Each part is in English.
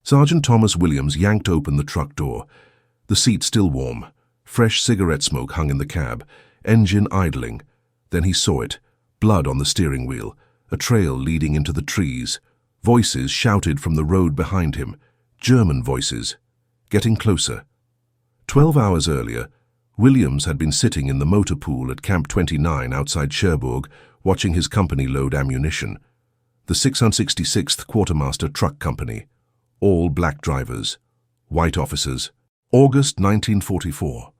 Sergeant Thomas Williams yanked open the truck door. The seat still warm. Fresh cigarette smoke hung in the cab, engine idling. Then he saw it, blood on the steering wheel, a trail leading into the trees. Voices shouted from the road behind him, German voices, getting closer. 12 hours earlier, Williams had been sitting in the motor pool at Camp 29 outside Cherbourg, watching his company load ammunition. The 666th Quartermaster Truck Company, all black drivers, white officers. August 1944.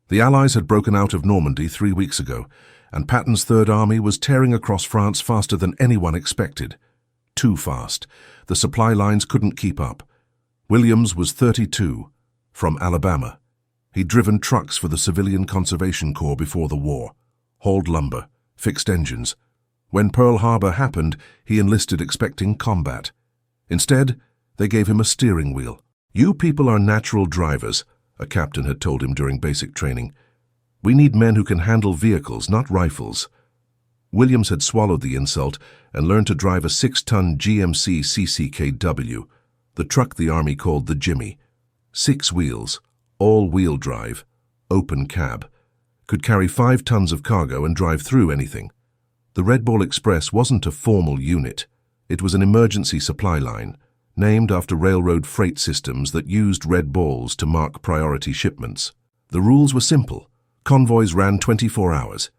The Allies had broken out of Normandy 3 weeks ago, and Patton's Third Army was tearing across France faster than anyone expected. Too fast. The supply lines couldn't keep up. Williams was 32, from Alabama. He'd driven trucks for the Civilian Conservation Corps before the war, hauled lumber, fixed engines. When Pearl Harbor happened, he enlisted expecting combat. Instead, they gave him a steering wheel. "You people are natural drivers," a captain had told him during basic training. "We need men who can handle vehicles, not rifles." Williams had swallowed the insult and learned to drive a 6-ton GMC CCKW, the truck the Army called the Jimmy. 6 wheels, all-wheel drive, open cab, could carry 5 tons of cargo and drive through anything. The Red Ball Express wasn't a formal unit. It was an emergency supply line, named after railroad freight systems that used red balls to mark priority shipments. The rules were simple. Convoys ran 24 hours.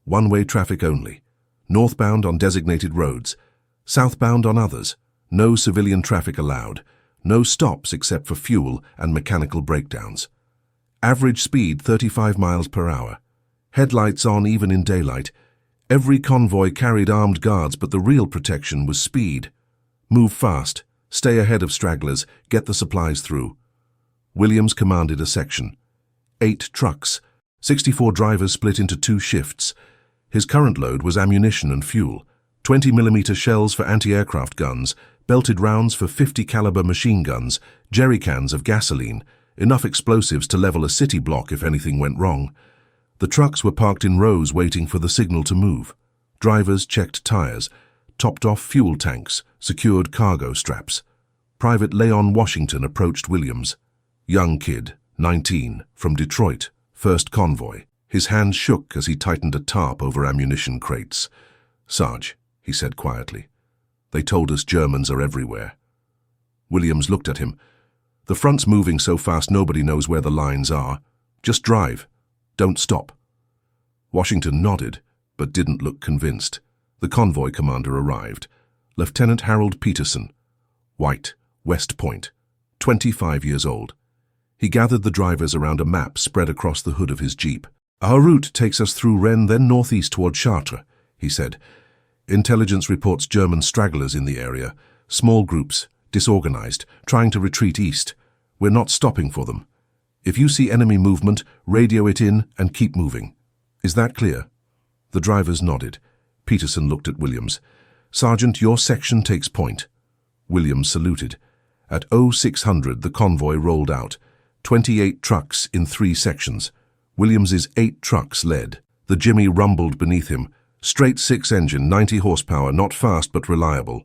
One-way traffic only. Northbound on designated roads. Southbound on others. No civilian traffic allowed. No stops except for fuel and mechanical breakdowns. Average speed 35 miles per hour. Headlights on even in daylight. Every convoy carried armed guards, but the real protection was speed. Move fast. Stay ahead of stragglers, get the supplies through. Williams commanded a section. 8 trucks, 64 drivers split into 2 shifts. His current load was ammunition and fuel, 20mm shells for anti-aircraft guns, belted rounds for 50 caliber machine guns, jerry cans of gasoline, enough explosives to level a city block if anything went wrong. The trucks were parked in rows waiting for the signal to move. Drivers checked tires, topped off fuel tanks, secured cargo straps. Private Leon Washington approached Williams. Young kid, 19, from Detroit, 1st Convoy. His hand shook as he tightened a tarp over ammunition crates. "Sarge," he said quietly, "they told us Germans are everywhere." Williams looked at him. "The front's moving so fast nobody knows where the lines are. Just drive. Don't stop." Washington nodded, but didn't look convinced. The convoy commander arrived. Lieutenant Harold Peterson, white, West Point, 25 years old. He gathered the drivers around a map spread across the hood of his jeep. "Our route takes us through Rennes, then northeast toward Chartres," he said. "Intelligence reports German stragglers in the area, small groups, disorganized, trying to retreat east. We're not stopping for them. If you see enemy movement, radio it in and keep moving. Is that clear?" The drivers nodded. Peterson looked at Williams. "Sergeant, your section takes point." Williams saluted. At 0600, the convoy rolled out. 28 trucks in 3 sections. Williams's 8 trucks led. The Jimmy rumbled beneath him. Straight 6-engine, 90 horsepower, not fast but reliable.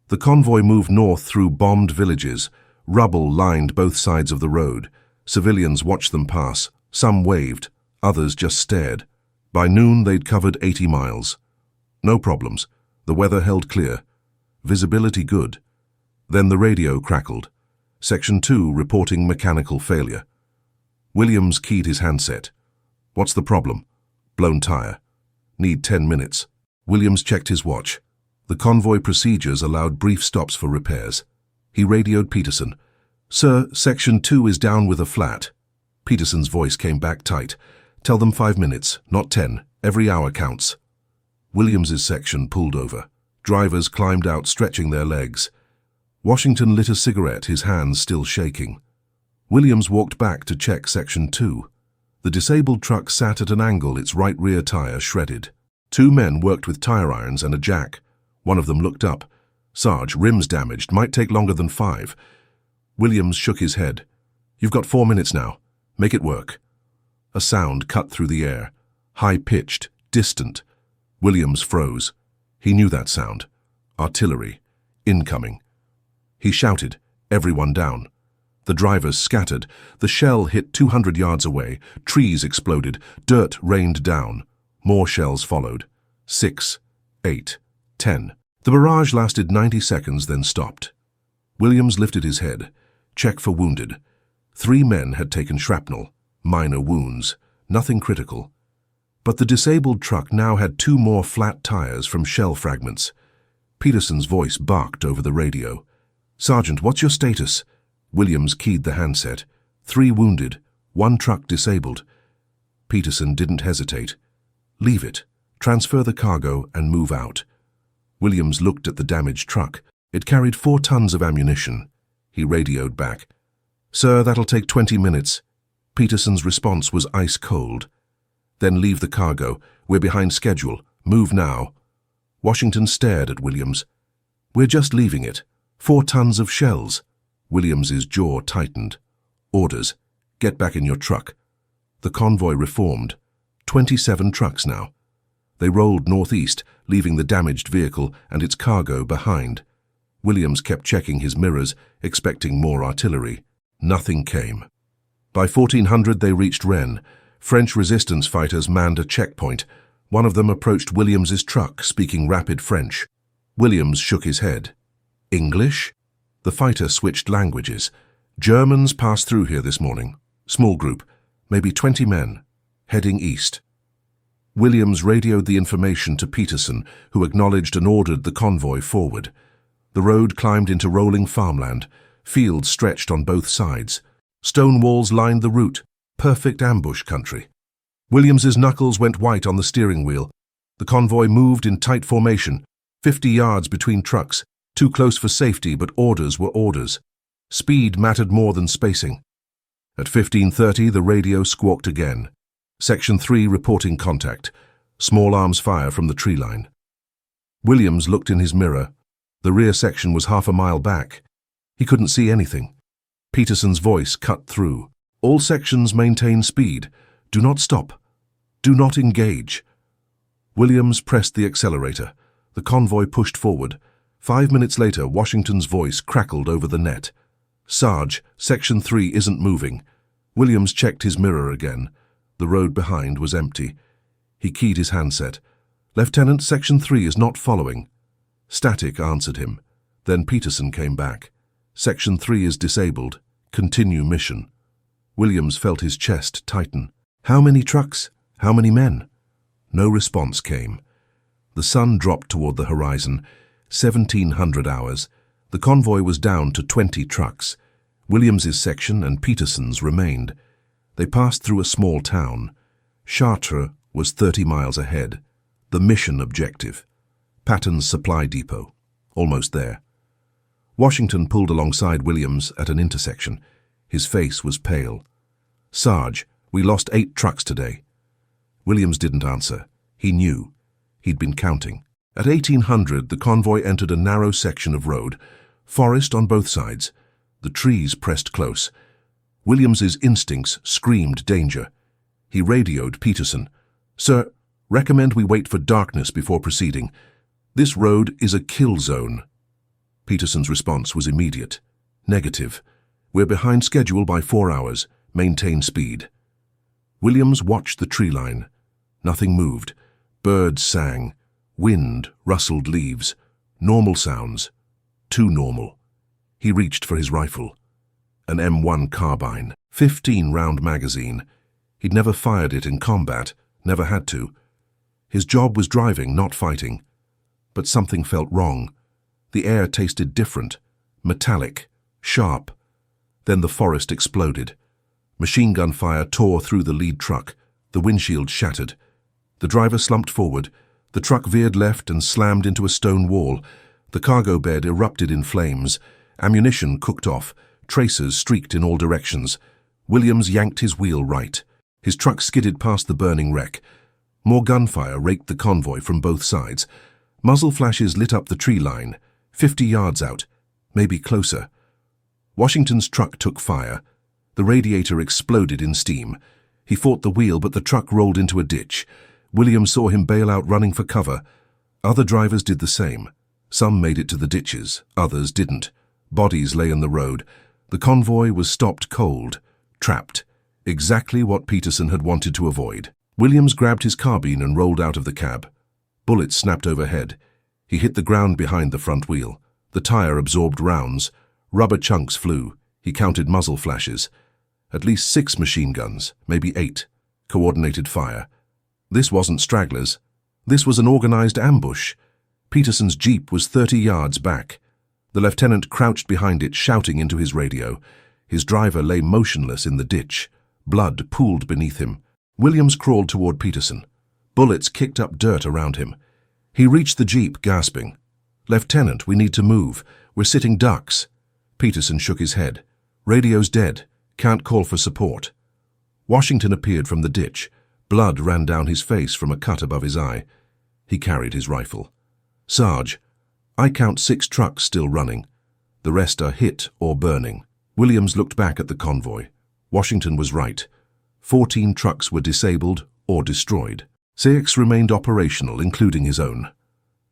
The convoy moved north through bombed villages. Rubble lined both sides of the road. Civilians watched them pass. Some waved, others just stared. By noon, they'd covered 80 miles. No problems. The weather held clear. Visibility good. Then the radio crackled. Section 2 reporting mechanical failure. Williams keyed his handset. "What's the problem?" "Blown tire. Need 10 minutes. Williams checked his watch. The convoy procedures allowed brief stops for repairs. He radioed Peterson. "Sir, Section 2 is down with a flat." Peterson's voice came back tight. "Tell them 5 minutes, not 10. Every hour counts." Williams's section pulled over. Drivers climbed out, stretching their legs. Washington lit a cigarette, his hands still shaking. Williams walked back to check Section 2. The disabled truck sat at an angle, its right rear tire shredded. 2 men worked with tire irons and a jack. One of them looked up. "Sarge, rim's damaged. Might take longer than 5. Williams shook his head. "You've got 4 minutes now. Make it work." A sound cut through the air. High-pitched, distant. Williams froze. He knew that sound. Artillery. Incoming. He shouted, Everyone down. The drivers scattered. The shell hit 200 yards away. Trees exploded. Dirt rained down. More shells followed. 6, 8, 10. The barrage lasted 90 seconds, then stopped. Williams lifted his head. Check for wounded. 3 men had taken shrapnel. Minor wounds. Nothing critical. But the disabled truck now had 2 more flat tires from shell fragments. Peterson's voice barked over the radio. "Sergeant, what's your status?" Williams keyed the handset. 3 wounded, 1 truck disabled. Peterson didn't hesitate. "Leave it. Transfer the cargo and move out." Williams looked at the damaged truck. It carried 4 tons of ammunition. He radioed back. "Sir, that'll take 20 minutes." Peterson's response was ice cold. "Then leave the cargo. We're behind schedule. Move now." Washington stared at Williams. "We're just leaving it. 4 tons of shells." Williams's jaw tightened. "Orders. Get back in your truck." The convoy reformed. 27 trucks now. They rolled northeast, leaving the damaged vehicle and its cargo behind. Williams kept checking his mirrors, expecting more artillery. Nothing came. By 1400 they reached Rennes. French resistance fighters manned a checkpoint. One of them approached Williams's truck, speaking rapid French. Williams shook his head. "English?" The fighter switched languages. "Germans passed through here this morning. Small group, maybe 20 men, heading east." Williams radioed the information to Peterson, who acknowledged and ordered the convoy forward. The road climbed into rolling farmland. Fields stretched on both sides. Stone walls lined the route. Perfect ambush country. Williams's knuckles went white on the steering wheel. The convoy moved in tight formation, 50 yards between trucks. Too close for safety, but orders were orders. Speed mattered more than spacing. At 15:30, the radio squawked again. Section 3 reporting contact. Small arms fire from the tree line. Williams looked in his mirror. The rear section was half a mile back. He couldn't see anything. Peterson's voice cut through. "All sections maintain speed. Do not stop. Do not engage." Williams pressed the accelerator. The convoy pushed forward. 5 minutes later, Washington's voice crackled over the net. "Sarge, Section 3 isn't moving." Williams checked his mirror again. The road behind was empty. He keyed his handset. "Lieutenant, Section 3 is not following." Static answered him. Then Peterson came back. "Section 3 is disabled. Continue mission." Williams felt his chest tighten. "How many trucks? How many men?" No response came. The sun dropped toward the horizon. 1700 hours. The convoy was down to 20 trucks. Williams's section and Peterson's remained. They passed through a small town. Chartres was 30 miles ahead. The mission objective. Patton's supply depot. Almost there. Washington pulled alongside Williams at an intersection. His face was pale. "Sarge, we lost 8 trucks today." Williams didn't answer. He knew. He'd been counting. At 1800, the convoy entered a narrow section of road. Forest on both sides. The trees pressed close. Williams's instincts screamed danger. He radioed Peterson. "Sir, recommend we wait for darkness before proceeding. This road is a kill zone." Peterson's response was immediate. "Negative. We're behind schedule by 4 hours. Maintain speed." Williams watched the tree line. Nothing moved. Birds sang. Wind rustled leaves. Normal sounds. Too normal. He reached for his rifle. An M1 carbine, 15-round magazine. He'd never fired it in combat, never had to. His job was driving, not fighting. But something felt wrong. The air tasted different, metallic, sharp. Then the forest exploded. Machine gun fire tore through the lead truck. The windshield shattered. The driver slumped forward. The truck veered left and slammed into a stone wall. The cargo bed erupted in flames. Ammunition cooked off. Tracers streaked in all directions. Williams yanked his wheel right. His truck skidded past the burning wreck. More gunfire raked the convoy from both sides. Muzzle flashes lit up the tree line. 50 yards out, maybe closer. Washington's truck took fire. The radiator exploded in steam. He fought the wheel, but the truck rolled into a ditch. Williams saw him bail out, running for cover. Other drivers did the same. Some made it to the ditches, others didn't. Bodies lay in the road. The convoy was stopped cold, trapped. Exactly what Peterson had wanted to avoid. Williams grabbed his carbine and rolled out of the cab. Bullets snapped overhead. He hit the ground behind the front wheel. The tire absorbed rounds. Rubber chunks flew. He counted muzzle flashes. At least 6 machine guns, maybe 8. Coordinated fire. This wasn't stragglers. This was an organized ambush. Peterson's jeep was 30 yards back. The lieutenant crouched behind it, shouting into his radio. His driver lay motionless in the ditch. Blood pooled beneath him. Williams crawled toward Peterson. Bullets kicked up dirt around him. He reached the jeep, gasping. "Lieutenant, we need to move. We're sitting ducks." Peterson shook his head. "Radio's dead. Can't call for support." Washington appeared from the ditch. Blood ran down his face from a cut above his eye. He carried his rifle. "Sarge, I count 6 trucks still running. The rest are hit or burning." Williams looked back at the convoy. Washington was right. 14 trucks were disabled or destroyed. 6 remained operational, including his own.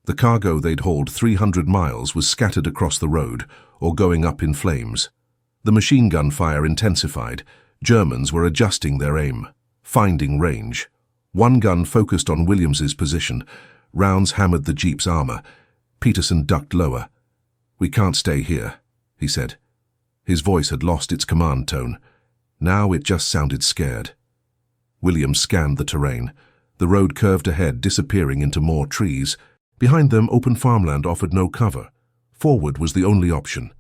The cargo they'd hauled 300 miles was scattered across the road or going up in flames. The machine gun fire intensified. Germans were adjusting their aim, finding range. One gun focused on Williams's position. Rounds hammered the jeep's armor. Peterson ducked lower. "We can't stay here," he said. His voice had lost its command tone. Now it just sounded scared. Williams scanned the terrain. The road curved ahead, disappearing into more trees. Behind them, open farmland offered no cover. Forward was the only option.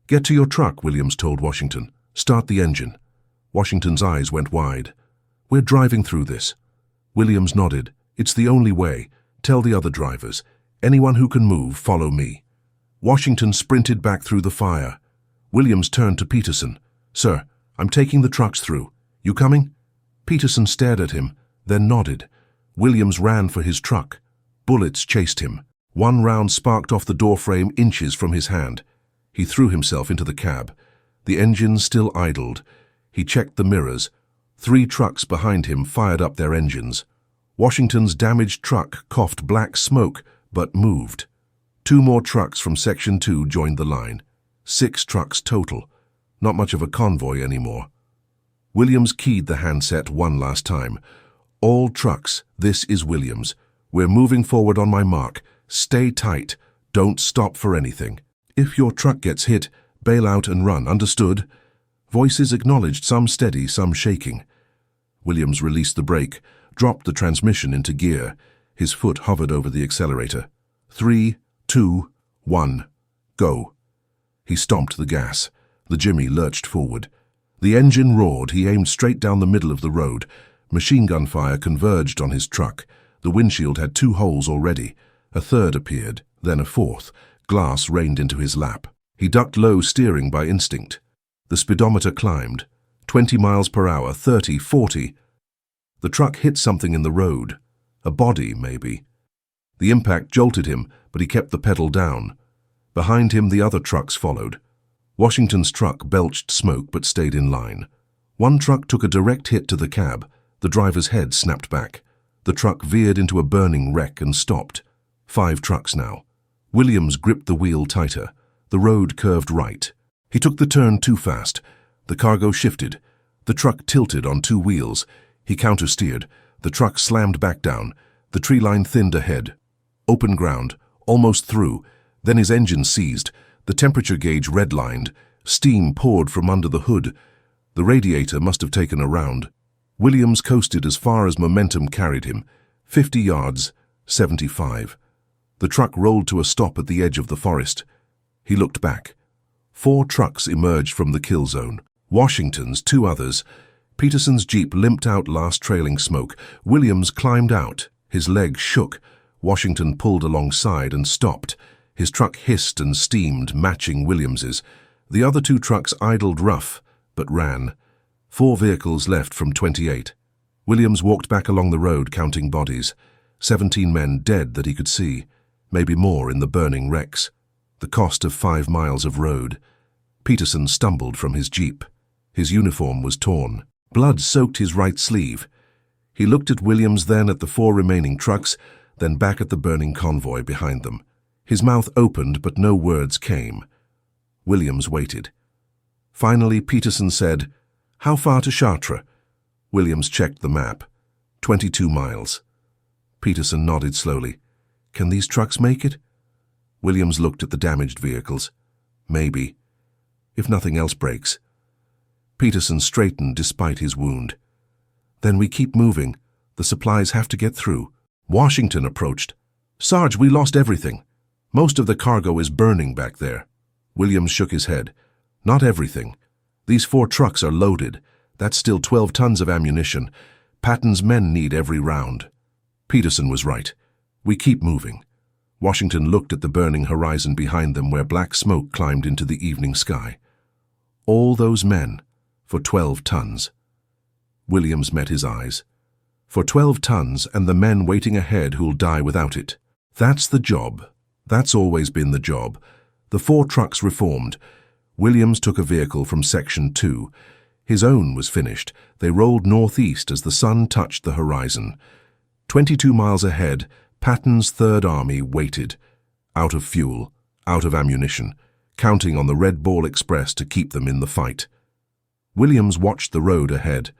"Get to your truck," Williams told Washington. "Start the engine." Washington's eyes went wide. "We're driving through this." Williams nodded. "It's the only way. Tell the other drivers. Anyone who can move, follow me." Washington sprinted back through the fire. Williams turned to Peterson. "Sir, I'm taking the trucks through. You coming?" Peterson stared at him, then nodded. Williams ran for his truck. Bullets chased him. One round sparked off the doorframe inches from his hand. He threw himself into the cab. The engine still idled. He checked the mirrors. 3 trucks behind him fired up their engines. Washington's damaged truck coughed black smoke, but moved. 2 more trucks from Section 2 joined the line. 6 trucks total. Not much of a convoy anymore. Williams keyed the handset one last time. "All trucks, this is Williams. We're moving forward on my mark. Stay tight. Don't stop for anything. If your truck gets hit, bail out and run. Understood?" Voices acknowledged, some steady, some shaking. Williams released the brake, dropped the transmission into gear. His foot hovered over the accelerator. 3, 2, 1, go. He stomped the gas. The Jimmy lurched forward. The engine roared. He aimed straight down the middle of the road. Machine gun fire converged on his truck. The windshield had 2 holes already. A third appeared, then a fourth. Glass rained into his lap. He ducked low, steering by instinct. The speedometer climbed. 20 miles per hour, 30, 40. The truck hit something in the road. A body, maybe. The impact jolted him, but he kept the pedal down. Behind him, the other trucks followed. Washington's truck belched smoke but stayed in line. One truck took a direct hit to the cab. The driver's head snapped back. The truck veered into a burning wreck and stopped. 5 trucks now. Williams gripped the wheel tighter. The road curved right. He took the turn too fast. The cargo shifted. The truck tilted on 2 wheels. He countersteered. The truck slammed back down. The tree line thinned ahead. Open ground, almost through. Then his engine seized. The temperature gauge redlined. Steam poured from under the hood. The radiator must have taken a round. Williams coasted as far as momentum carried him. 50 yards, 75. The truck rolled to a stop at the edge of the forest. He looked back. 4 trucks emerged from the kill zone. Washington's, 2 others. Peterson's jeep limped out last trailing smoke. Williams climbed out. His legs shook. Washington pulled alongside and stopped. His truck hissed and steamed, matching Williams's. The other 2 trucks idled rough, but ran. 4 vehicles left from 28. Williams walked back along the road, counting bodies. 17 men dead that he could see. Maybe more in the burning wrecks. The cost of 5 miles of road. Peterson stumbled from his jeep. His uniform was torn. Blood soaked his right sleeve. He looked at Williams, then at the 4 remaining trucks, then back at the burning convoy behind them. His mouth opened, but no words came. Williams waited. Finally, Peterson said, "How far to Chartres?" Williams checked the map. 22 miles. Peterson nodded slowly. "Can these trucks make it?" Williams looked at the damaged vehicles. "Maybe. If nothing else breaks." Peterson straightened despite his wound. "Then we keep moving. The supplies have to get through." Washington approached. "Sarge, we lost everything. Most of the cargo is burning back there." Williams shook his head. "Not everything. These 4 trucks are loaded. That's still 12 tons of ammunition. Patton's men need every round." Peterson was right. "We keep moving." Washington looked at the burning horizon behind them where black smoke climbed into the evening sky. All those men for 12 tons. Williams met his eyes. For 12 tons and the men waiting ahead who'll die without it. That's the job. That's always been the job. The 4 trucks reformed. Williams took a vehicle from Section 2. His own was finished. They rolled northeast as the sun touched the horizon. 22 miles ahead, Patton's Third Army waited. Out of fuel, out of ammunition, counting on the Red Ball Express to keep them in the fight. Williams watched the road ahead.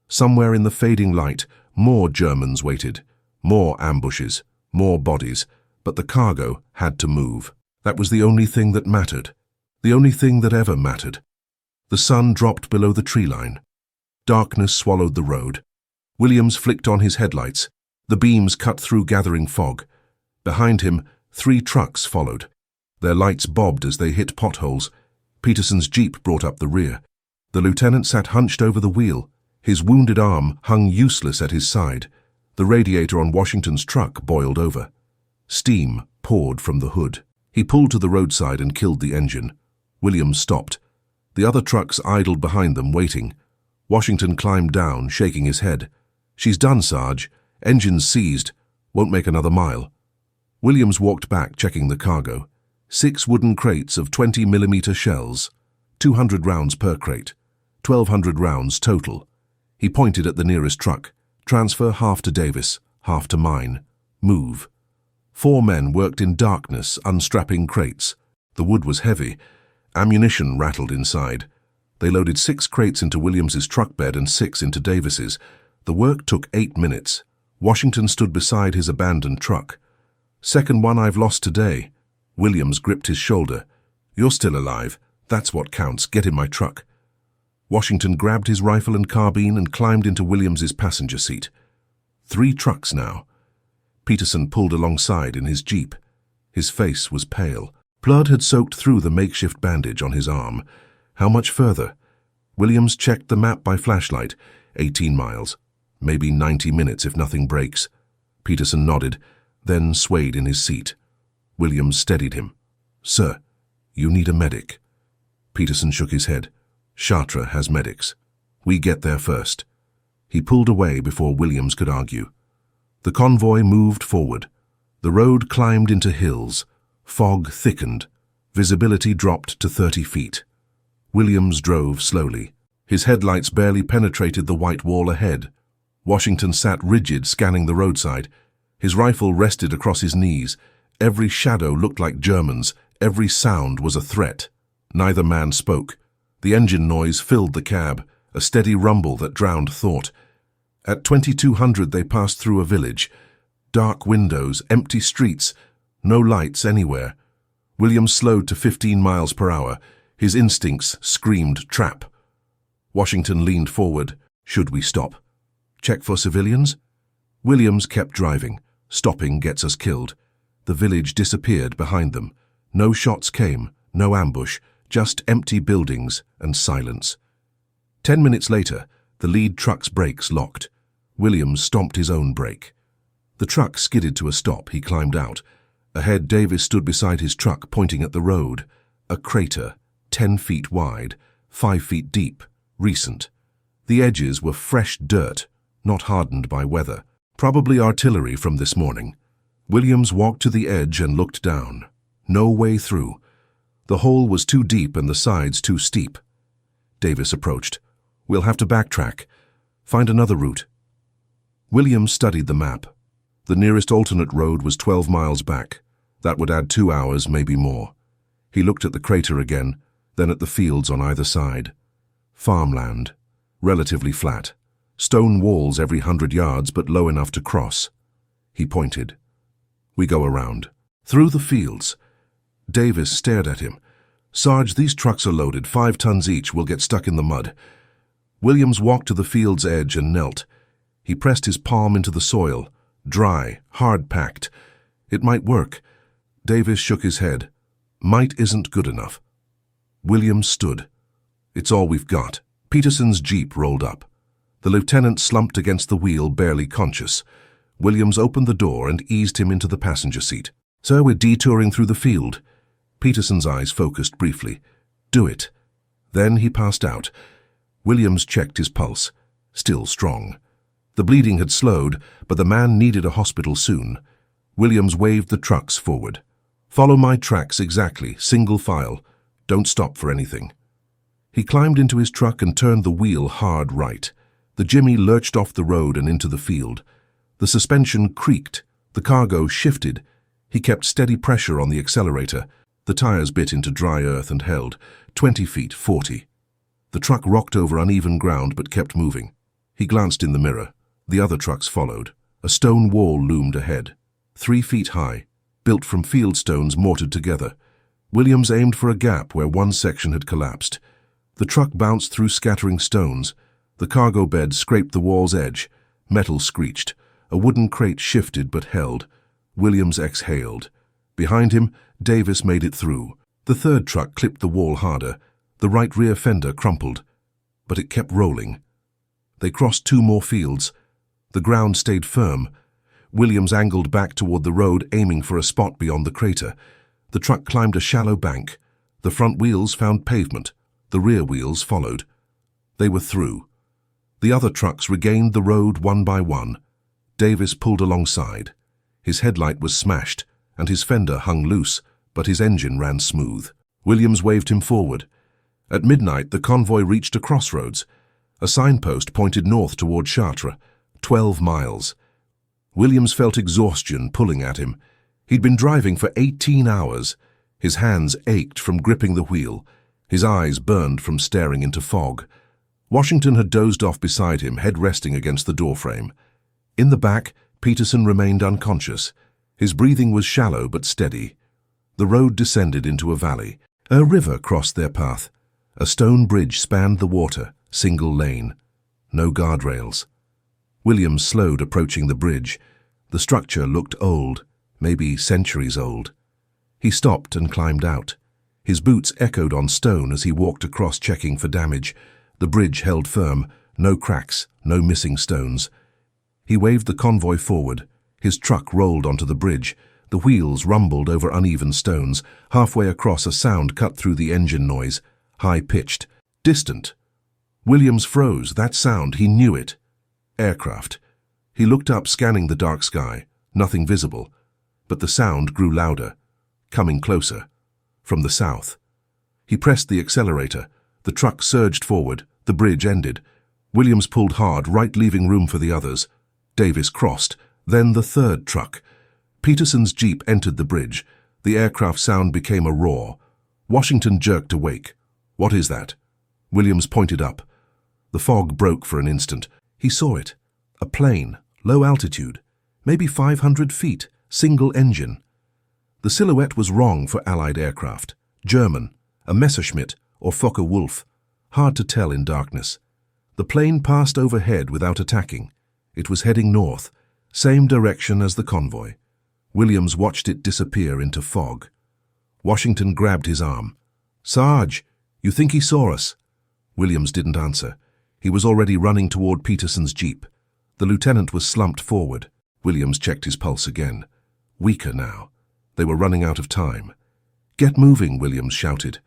Somewhere in the fading light, more Germans waited. More ambushes, more bodies, but the cargo had to move. That was the only thing that mattered. The only thing that ever mattered. The sun dropped below the tree line. Darkness swallowed the road. Williams flicked on his headlights. The beams cut through gathering fog. Behind him, 3 trucks followed. Their lights bobbed as they hit potholes. Peterson's Jeep brought up the rear. The lieutenant sat hunched over the wheel. His wounded arm hung useless at his side. The radiator on Washington's truck boiled over. Steam poured from the hood. He pulled to the roadside and killed the engine. Williams stopped. The other trucks idled behind them, waiting. Washington climbed down, shaking his head. "She's done, Sarge. Engines seized. Won't make another mile." Williams walked back, checking the cargo. 6 wooden crates of 20mm shells. 200 rounds per crate. 1,200 rounds total. He pointed at the nearest truck. "Transfer half to Davis, half to mine. Move." 4 men worked in darkness, unstrapping crates. The wood was heavy. Ammunition rattled inside. They loaded 6 crates into Williams's truck bed and 6 into Davis's. The work took 8 minutes. Washington stood beside his abandoned truck. "Second one I've lost today." Williams gripped his shoulder. "You're still alive. That's what counts. Get in my truck." Washington grabbed his rifle and carbine and climbed into Williams's passenger seat. 3 trucks now. Peterson pulled alongside in his Jeep. His face was pale. Blood had soaked through the makeshift bandage on his arm. How much further? Williams checked the map by flashlight. 18 miles. Maybe 90 minutes if nothing breaks. Peterson nodded, then swayed in his seat. Williams steadied him. "Sir, you need a medic." Peterson shook his head. "Chartres has medics. We get there first." He pulled away before Williams could argue. The convoy moved forward. The road climbed into hills. Fog thickened. Visibility dropped to 30 feet. Williams drove slowly. His headlights barely penetrated the white wall ahead. Washington sat rigid, scanning the roadside. His rifle rested across his knees. Every shadow looked like Germans. Every sound was a threat. Neither man spoke. The engine noise filled the cab, a steady rumble that drowned thought. At 2200 they passed through a village. Dark windows, empty streets, no lights anywhere. Williams slowed to 15 miles per hour. His instincts screamed trap. Washington leaned forward. "Should we stop? Check for civilians?" Williams kept driving. "Stopping gets us killed." The village disappeared behind them. No shots came, no ambush, just empty buildings and silence. 10 minutes later, the lead truck's brakes locked. Williams stomped his own brake. The truck skidded to a stop. He climbed out. Ahead, Davis stood beside his truck, pointing at the road. A crater, 10 feet wide, 5 feet deep, recent. The edges were fresh dirt, not hardened by weather. Probably artillery from this morning. Williams walked to the edge and looked down. No way through. The hole was too deep and the sides too steep. Davis approached. "We'll have to backtrack. Find another route." Williams studied the map. The nearest alternate road was 12 miles back. That would add 2 hours, maybe more. He looked at the crater again. then at the fields on either side. Farmland, relatively flat. Stone walls every 100 yards, but low enough to cross. He pointed. We go around. Through the fields. Davis stared at him. Sarge, these trucks are loaded, 5 tons each, will get stuck in the mud. Williams walked to the field's edge and knelt. He pressed his palm into the soil, dry, hard-packed. It might work. Davis shook his head. Might isn't good enough. Williams stood. It's all we've got. Peterson's jeep rolled up. The lieutenant slumped against the wheel, barely conscious. Williams opened the door and eased him into the passenger seat. Sir, we're detouring through the field. Peterson's eyes focused briefly. Do it. Then he passed out. Williams checked his pulse. Still strong. The bleeding had slowed, but the man needed a hospital soon. Williams waved the trucks forward. Follow my tracks exactly, single file. Don't stop for anything. He climbed into his truck and turned the wheel hard right. The Jimmy lurched off the road and into the field. The suspension creaked. The cargo shifted. He kept steady pressure on the accelerator. The tires bit into dry earth and held. 20 feet, 40. The truck rocked over uneven ground but kept moving. He glanced in the mirror. The other trucks followed. A stone wall loomed ahead. 3 feet high, built from field stones mortared together. Williams aimed for a gap where one section had collapsed. The truck bounced through scattering stones. The cargo bed scraped the wall's edge. Metal screeched. A wooden crate shifted but held. Williams exhaled. Behind him, Davis made it through. The third truck clipped the wall harder. The right rear fender crumpled. But it kept rolling. They crossed 2 more fields. The ground stayed firm. Williams angled back toward the road, aiming for a spot beyond the crater. The truck climbed a shallow bank. The front wheels found pavement. The rear wheels followed. They were through. The other trucks regained the road one by one. Davis pulled alongside. His headlight was smashed, and his fender hung loose, but his engine ran smooth. Williams waved him forward. At midnight, the convoy reached a crossroads. A signpost pointed north toward Chartres, 12 miles. Williams felt exhaustion pulling at him. He'd been driving for 18 hours. His hands ached from gripping the wheel. His eyes burned from staring into fog. Washington had dozed off beside him, head resting against the doorframe. In the back, Peterson remained unconscious. His breathing was shallow but steady. The road descended into a valley. A river crossed their path. A stone bridge spanned the water, single lane. No guardrails. Williams slowed approaching the bridge. The structure looked old, maybe centuries old. He stopped and climbed out. His boots echoed on stone as he walked across, checking for damage. The bridge held firm, no cracks, no missing stones. He waved the convoy forward. His truck rolled onto the bridge. The wheels rumbled over uneven stones. Halfway across, a sound cut through the engine noise, high-pitched, distant. Williams froze. That sound, he knew it. Aircraft. He looked up, scanning the dark sky. Nothing visible. But the sound grew louder, coming closer, from the south. He pressed the accelerator. The truck surged forward. The bridge ended. Williams pulled hard, right, leaving room for the others. Davis crossed. Then the third truck. Peterson's jeep entered the bridge. The aircraft sound became a roar. Washington jerked awake. What is that? Williams pointed up. The fog broke for an instant. He saw it. A plane, low altitude, maybe 500 feet, single engine. The silhouette was wrong for Allied aircraft. German, a Messerschmitt or Focke-Wulf. Hard to tell in darkness. The plane passed overhead without attacking. It was heading north, same direction as the convoy. Williams watched it disappear into fog. Washington grabbed his arm. Sarge, you think he saw us? Williams didn't answer. He was already running toward Peterson's jeep. The lieutenant was slumped forward. Williams checked his pulse again. Weaker now. They were running out of time. Get moving, Williams shouted.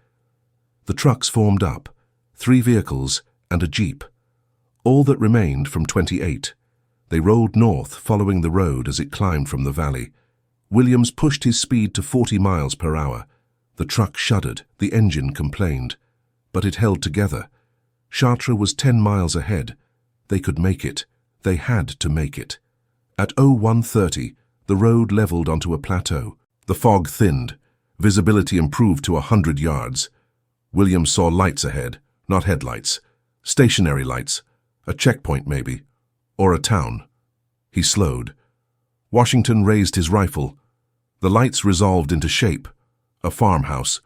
The trucks formed up, 3 vehicles and a jeep. All that remained from 28. They rolled north, following the road as it climbed from the valley. Williams pushed his speed to 40 miles per hour. The truck shuddered, the engine complained. But it held together. Chartres was 10 miles ahead. They could make it. They had to make it. At 01:30, the road leveled onto a plateau. The fog thinned. Visibility improved to 100 yards. Williams saw lights ahead, not headlights. Stationary lights. A checkpoint maybe. Or a town. He slowed. Washington raised his rifle. The lights resolved into shape. A farmhouse.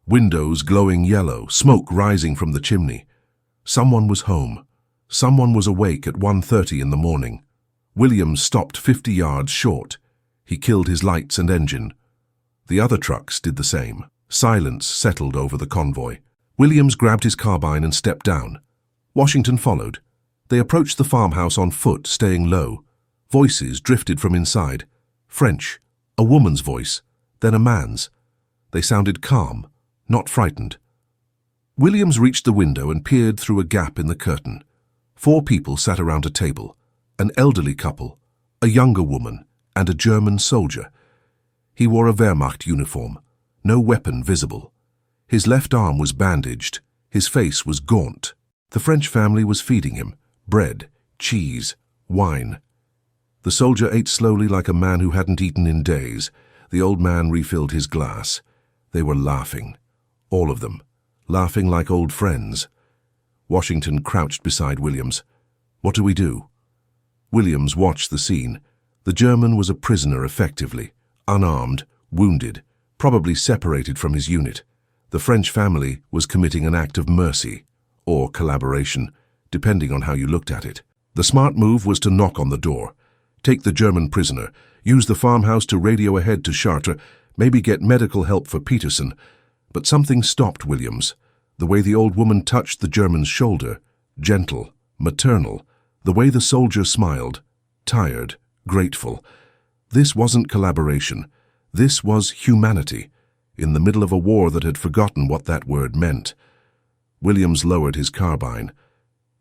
Windows glowing yellow, smoke rising from the chimney. Someone was home. Someone was awake at 1:30 in the morning. Williams stopped 50 yards short. He killed his lights and engine. The other trucks did the same. Silence settled over the convoy. Williams grabbed his carbine and stepped down. Washington followed. They approached the farmhouse on foot, staying low. Voices drifted from inside. French, a woman's voice, then a man's. They sounded calm, not frightened. Williams reached the window and peered through a gap in the curtain. 4 people sat around a table. An elderly couple, a younger woman, and a German soldier. He wore a Wehrmacht uniform, no weapon visible. His left arm was bandaged. His face was gaunt. The French family was feeding him bread, cheese, wine. The soldier ate slowly like a man who hadn't eaten in days. The old man refilled his glass. They were laughing, all of them, laughing like old friends. Washington crouched beside Williams. "What do we do?" Williams watched the scene. The German was a prisoner effectively, unarmed, wounded, probably separated from his unit. The French family was committing an act of mercy, or collaboration, depending on how you looked at it. The smart move was to knock on the door, take the German prisoner, use the farmhouse to radio ahead to Chartres, maybe get medical help for Peterson. But something stopped Williams. The way the old woman touched the German's shoulder, gentle, maternal, the way the soldier smiled, tired, grateful. This wasn't collaboration. This was humanity, in the middle of a war that had forgotten what that word meant. Williams lowered his carbine.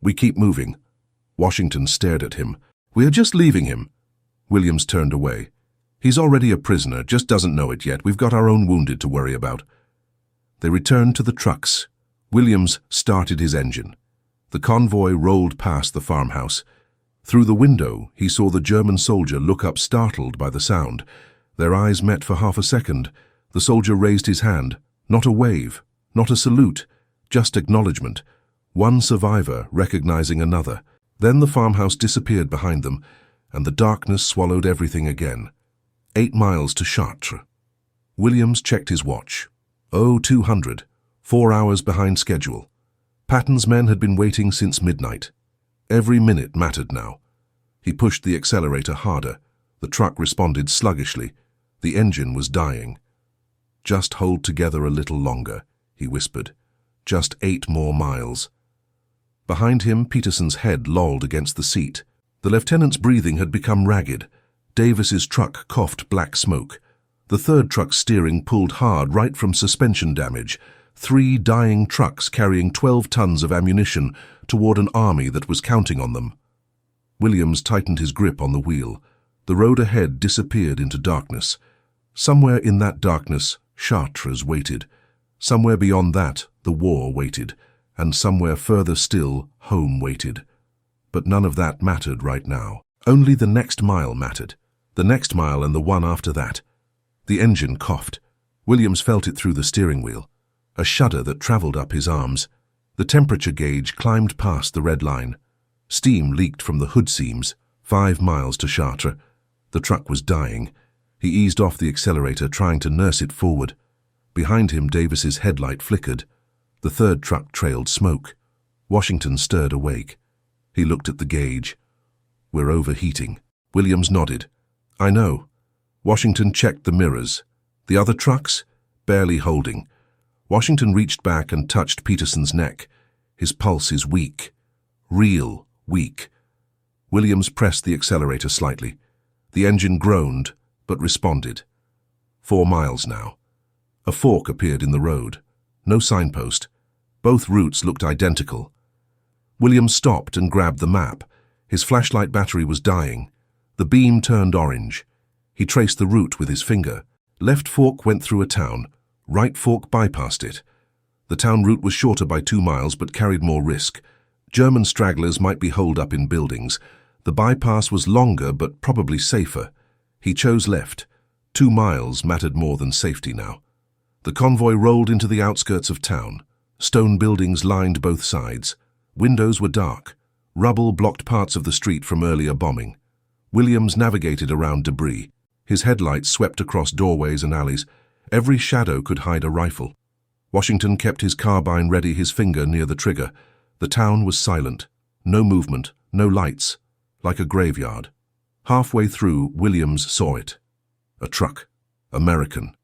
"We keep moving." Washington stared at him. "We are just leaving him." Williams turned away. "He's already a prisoner, just doesn't know it yet. We've got our own wounded to worry about." They returned to the trucks. Williams started his engine. The convoy rolled past the farmhouse. Through the window, he saw the German soldier look up startled by the sound. Their eyes met for half a second. The soldier raised his hand. Not a wave, not a salute, just acknowledgement. One survivor recognizing another. Then the farmhouse disappeared behind them, and the darkness swallowed everything again. 8 miles to Chartres. Williams checked his watch. 0200, 4 hours behind schedule. Patton's men had been waiting since midnight. Every minute mattered now. He pushed the accelerator harder. The truck responded sluggishly. The engine was dying. "Just hold together a little longer," he whispered. "Just 8 more miles." Behind him, Peterson's head lolled against the seat. The lieutenant's breathing had become ragged. Davis's truck coughed black smoke. The third truck's steering pulled hard right from suspension damage. 3 dying trucks carrying 12 tons of ammunition toward an army that was counting on them. Williams tightened his grip on the wheel. The road ahead disappeared into darkness. Somewhere in that darkness, Chartres waited. Somewhere beyond that, the war waited. And somewhere further still, home waited. But none of that mattered right now. Only the next mile mattered. The next mile and the one after that. The engine coughed. Williams felt it through the steering wheel. A shudder that traveled up his arms. The temperature gauge climbed past the red line. Steam leaked from the hood seams. 5 miles to Chartres. The truck was dying. He eased off the accelerator, trying to nurse it forward. Behind him, Davis's headlight flickered. The third truck trailed smoke. Washington stirred awake. He looked at the gauge. "We're overheating." Williams nodded. "I know." Washington checked the mirrors. The other trucks? Barely holding. Washington reached back and touched Peterson's neck. His pulse is weak. Real weak. Williams pressed the accelerator slightly. The engine groaned, but responded. 4 miles now. A fork appeared in the road. No signpost. Both routes looked identical. Williams stopped and grabbed the map. His flashlight battery was dying. The beam turned orange. He traced the route with his finger. Left fork went through a town. Right fork bypassed it. The town route was shorter by 2 miles but carried more risk. German stragglers might be holed up in buildings. The bypass was longer but probably safer. He chose left. 2 miles mattered more than safety now. The convoy rolled into the outskirts of town. Stone buildings lined both sides. Windows were dark. Rubble blocked parts of the street from earlier bombing. Williams navigated around debris. His headlights swept across doorways and alleys. Every shadow could hide a rifle. Washington kept his carbine ready, his finger near the trigger. The town was silent. No movement, no lights, like a graveyard. Halfway through, Williams saw it. A truck. American.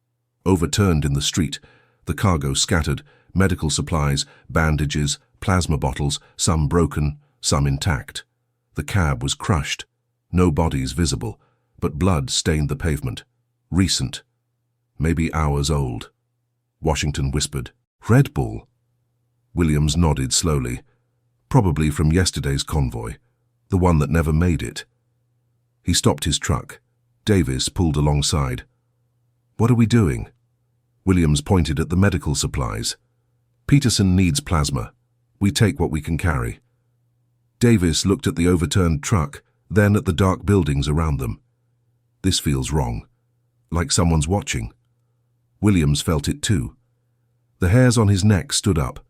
Overturned in the street. The cargo scattered. Medical supplies, bandages, plasma bottles, some broken, some intact. The cab was crushed. No bodies visible, but blood stained the pavement. Recent. Maybe hours old. Washington whispered, "Red Bull." Williams nodded slowly. Probably from yesterday's convoy, the one that never made it. He stopped his truck. Davis pulled alongside. "What are we doing?" Williams pointed at the medical supplies. "Peterson needs plasma. We take what we can carry." Davis looked at the overturned truck, then at the dark buildings around them. "This feels wrong. Like someone's watching." Williams felt it too. The hairs on his neck stood up.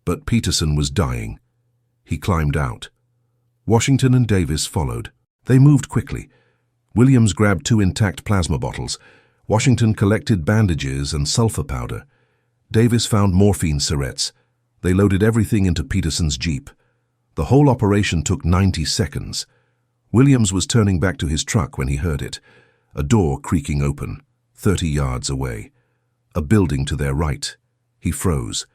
But Peterson was dying. He climbed out. Washington and Davis followed. They moved quickly. Williams grabbed 2 intact plasma bottles. Washington collected bandages and sulfur powder. Davis found morphine syrettes. They loaded everything into Peterson's Jeep. The whole operation took 90 seconds. Williams was turning back to his truck when he heard it. A door creaking open, 30 yards away. A building to their right. He froze.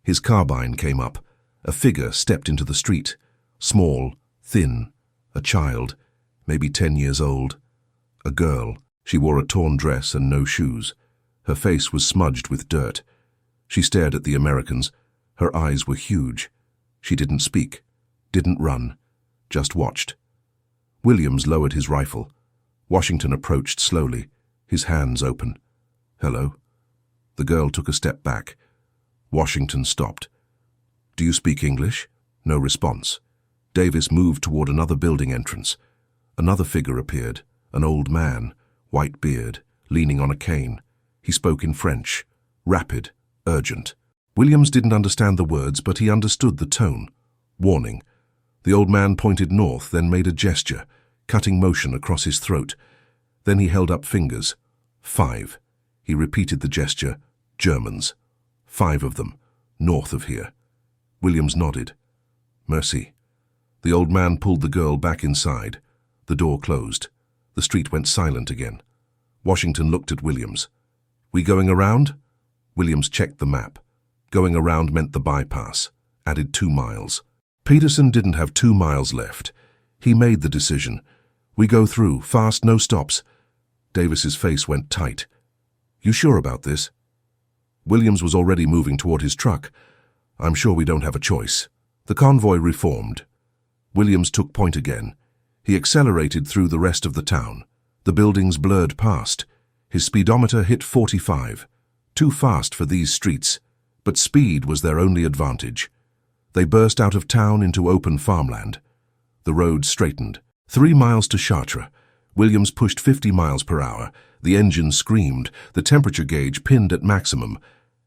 His carbine came up. A figure stepped into the street. Small, thin, a child, maybe 10 years old. A girl. She wore a torn dress and no shoes. Her face was smudged with dirt. She stared at the Americans. Her eyes were huge. She didn't speak, didn't run, just watched. Williams lowered his rifle. Washington approached slowly, his hands open. "Hello?" The girl took a step back. Washington stopped. "Do you speak English?" No response. Davis moved toward another building entrance. Another figure appeared, an old man, white beard, leaning on a cane. He spoke in French, rapid, urgent. Williams didn't understand the words, but he understood the tone. Warning. The old man pointed north, then made a gesture, cutting motion across his throat. Then he held up fingers. 5. He repeated the gesture. Germans. 5 of them, north of here. Williams nodded. "Merci." The old man pulled the girl back inside. The door closed. The street went silent again. Washington looked at Williams. "We going around?" Williams checked the map. Going around meant the bypass. Added 2 miles. Peterson didn't have 2 miles left. He made the decision. "We go through, fast, no stops." Davis's face went tight. "You sure about this?" Williams was already moving toward his truck. "I'm sure we don't have a choice." The convoy reformed. Williams took point again. He accelerated through the rest of the town. The buildings blurred past. His speedometer hit 45. Too fast for these streets, but speed was their only advantage. They burst out of town into open farmland. The road straightened. 3 miles to Chartres. Williams pushed 50 miles per hour. The engine screamed, the temperature gauge pinned at maximum.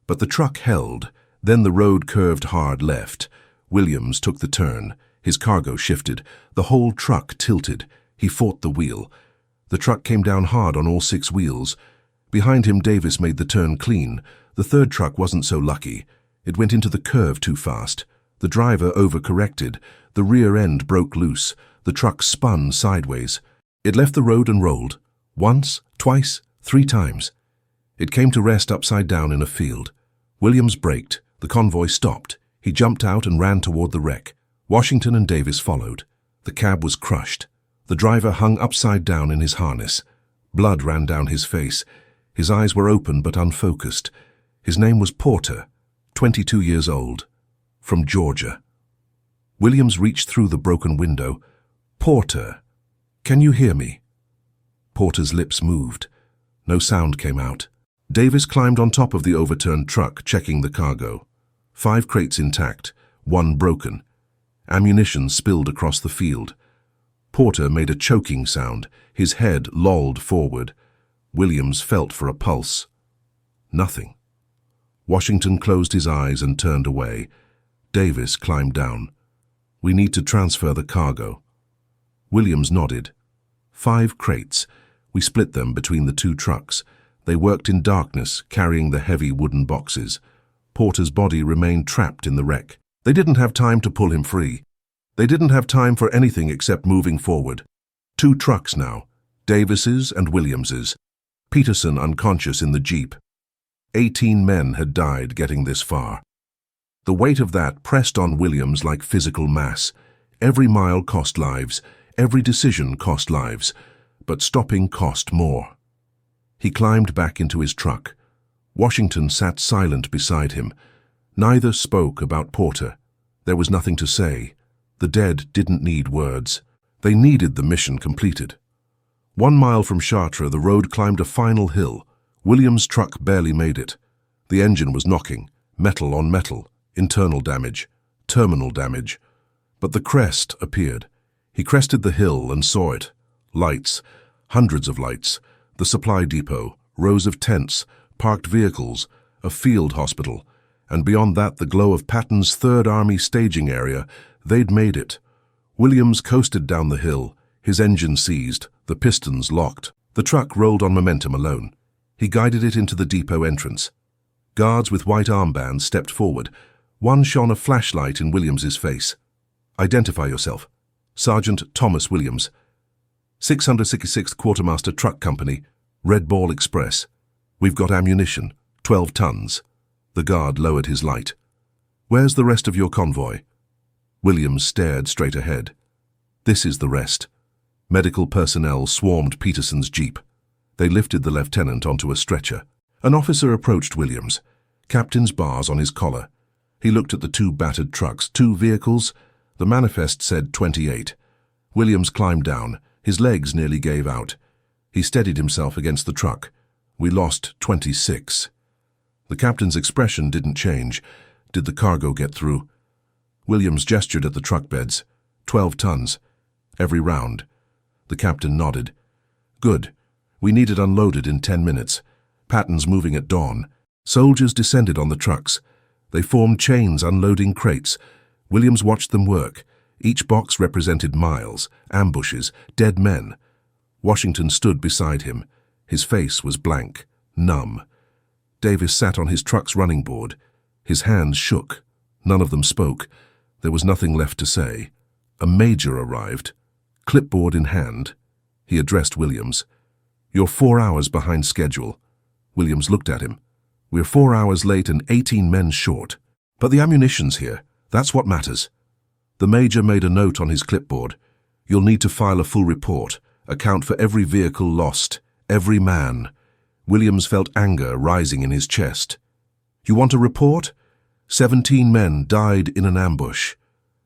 But the truck held. Then the road curved hard left. Williams took the turn. His cargo shifted. The whole truck tilted. He fought the wheel. The truck came down hard on all 6 wheels. Behind him, Davis made the turn clean. The third truck wasn't so lucky. It went into the curve too fast. The driver overcorrected. The rear end broke loose. The truck spun sideways. It left the road and rolled. Once, twice, 3 times. It came to rest upside down in a field. Williams braked. The convoy stopped. He jumped out and ran toward the wreck. Washington and Davis followed. The cab was crushed. The driver hung upside down in his harness. Blood ran down his face. His eyes were open but unfocused. His name was Porter, 22 years old, from Georgia. Williams reached through the broken window. "Porter, can you hear me?" Porter's lips moved. No sound came out. Davis climbed on top of the overturned truck, checking the cargo. 5 crates intact, 1 broken. Ammunition spilled across the field. Porter made a choking sound. His head lolled forward. Williams felt for a pulse. Nothing. Washington closed his eyes and turned away. Davis climbed down. "We need to transfer the cargo." Williams nodded. 5 crates. We split them between the 2 trucks. They worked in darkness, carrying the heavy wooden boxes. Porter's body remained trapped in the wreck. They didn't have time to pull him free. They didn't have time for anything except moving forward. 2 trucks now, Davis's and Williams's. Peterson unconscious in the Jeep. 18 men had died getting this far. The weight of that pressed on Williams like physical mass. Every mile cost lives, every decision cost lives, but stopping cost more. He climbed back into his truck. Washington sat silent beside him. Neither spoke about Porter. There was nothing to say. The dead didn't need words. They needed the mission completed. 1 mile from Chartres, the road climbed a final hill. Williams' truck barely made it. The engine was knocking, metal on metal, internal damage, terminal damage. But the crest appeared. He crested the hill and saw it. Lights, hundreds of lights, the supply depot, rows of tents, parked vehicles, a field hospital, and beyond that the glow of Patton's 3rd Army staging area. They'd made it. Williams coasted down the hill, his engine seized, the pistons locked. The truck rolled on momentum alone. He guided it into the depot entrance. Guards with white armbands stepped forward. One shone a flashlight in Williams's face. "Identify yourself." "Sergeant Thomas Williams, 666th Quartermaster Truck Company, Red Ball Express. We've got ammunition, 12 tons. The guard lowered his light. "Where's the rest of your convoy?" Williams stared straight ahead. "This is the rest." Medical personnel swarmed Peterson's Jeep. They lifted the lieutenant onto a stretcher. An officer approached Williams, captain's bars on his collar. He looked at the 2 battered trucks, 2 vehicles. The manifest said 28. Williams climbed down. His legs nearly gave out. He steadied himself against the truck. "We lost 26. The captain's expression didn't change. Did the cargo get through? Williams gestured at the truck beds. 12 tons. Every round. The captain nodded. "Good. We need it unloaded in 10 minutes. Patton's moving at dawn." Soldiers descended on the trucks. They formed chains unloading crates. Williams watched them work. Each box represented miles, ambushes, dead men. Washington stood beside him. His face was blank, numb. Davis sat on his truck's running board. His hands shook. None of them spoke. There was nothing left to say. A major arrived, clipboard in hand. He addressed Williams. "You're 4 hours behind schedule." Williams looked at him. "We're 4 hours late and 18 men short. But the ammunition's here. That's what matters." The major made a note on his clipboard. "You'll need to file a full report, account for every vehicle lost, every man." Williams felt anger rising in his chest. "You want a report? 17 men died in an ambush.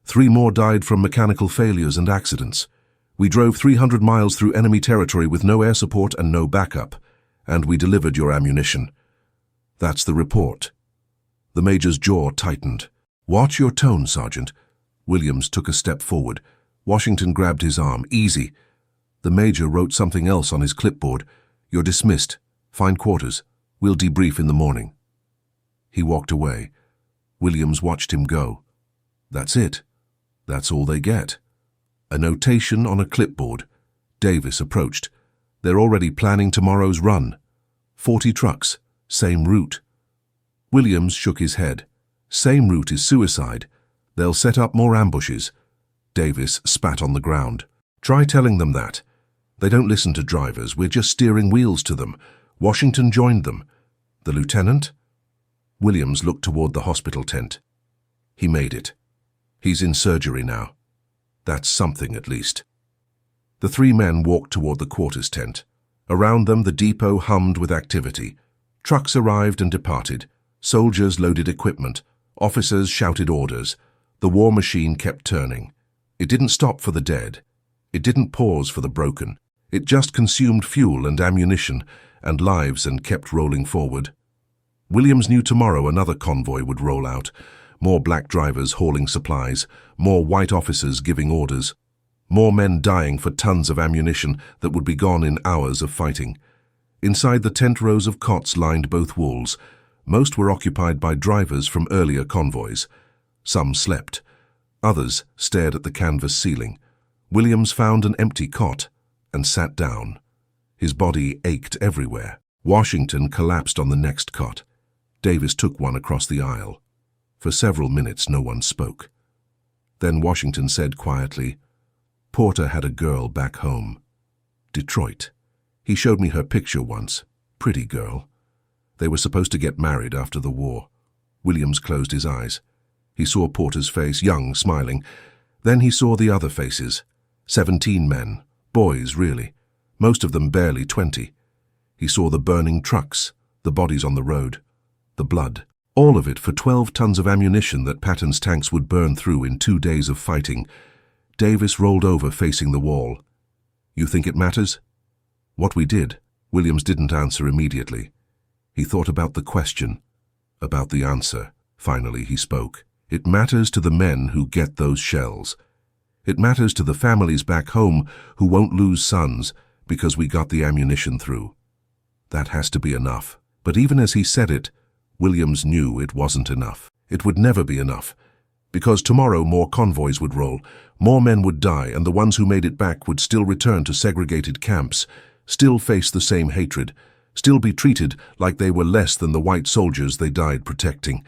3 more died from mechanical failures and accidents. We drove 300 miles through enemy territory with no air support and no backup, and we delivered your ammunition. That's the report." The major's jaw tightened. "Watch your tone, Sergeant." Williams took a step forward. Washington grabbed his arm. "Easy." The major wrote something else on his clipboard. "You're dismissed. Find quarters. We'll debrief in the morning." He walked away. Williams watched him go. That's it. That's all they get. A notation on a clipboard. Davis approached. "They're already planning tomorrow's run. 40 trucks. Same route." Williams shook his head. "Same route is suicide. They'll set up more ambushes." Davis spat on the ground. "Try telling them that. They don't listen to drivers. We're just steering wheels to them. Washington joined them." "The lieutenant?" Williams looked toward the hospital tent. "He made it. He's in surgery now. That's something, at least." The 3 men walked toward the quarters tent. Around them, the depot hummed with activity. Trucks arrived and departed. Soldiers loaded equipment. Officers shouted orders. The war machine kept turning. It didn't stop for the dead. It didn't pause for the broken. It just consumed fuel and ammunition and lives and kept rolling forward. Williams knew tomorrow another convoy would roll out. More black drivers hauling supplies, more white officers giving orders, more men dying for tons of ammunition that would be gone in hours of fighting. Inside the tent, rows of cots lined both walls. Most were occupied by drivers from earlier convoys. Some slept. Others stared at the canvas ceiling. Williams found an empty cot and sat down. His body ached everywhere. Washington collapsed on the next cot. Davis took one across the aisle. For several minutes no one spoke. Then Washington said quietly, "Porter had a girl back home. Detroit. He showed me her picture once. Pretty girl. They were supposed to get married after the war." Williams closed his eyes. He saw Porter's face, young, smiling. Then he saw the other faces. 17 men. Boys, really. Most of them barely 20. He saw the burning trucks, the bodies on the road, the blood. All of it for 12 tons of ammunition that Patton's tanks would burn through in 2 days of fighting. Davis rolled over facing the wall. "You think it matters?" "What we did?" Williams didn't answer immediately. He thought about the question, about the answer. Finally he spoke. "It matters to the men who get those shells. It matters to the families back home who won't lose sons because we got the ammunition through. That has to be enough." But even as he said it, Williams knew it wasn't enough. It would never be enough. Because tomorrow more convoys would roll, more men would die, and the ones who made it back would still return to segregated camps, still face the same hatred, still be treated like they were less than the white soldiers they died protecting.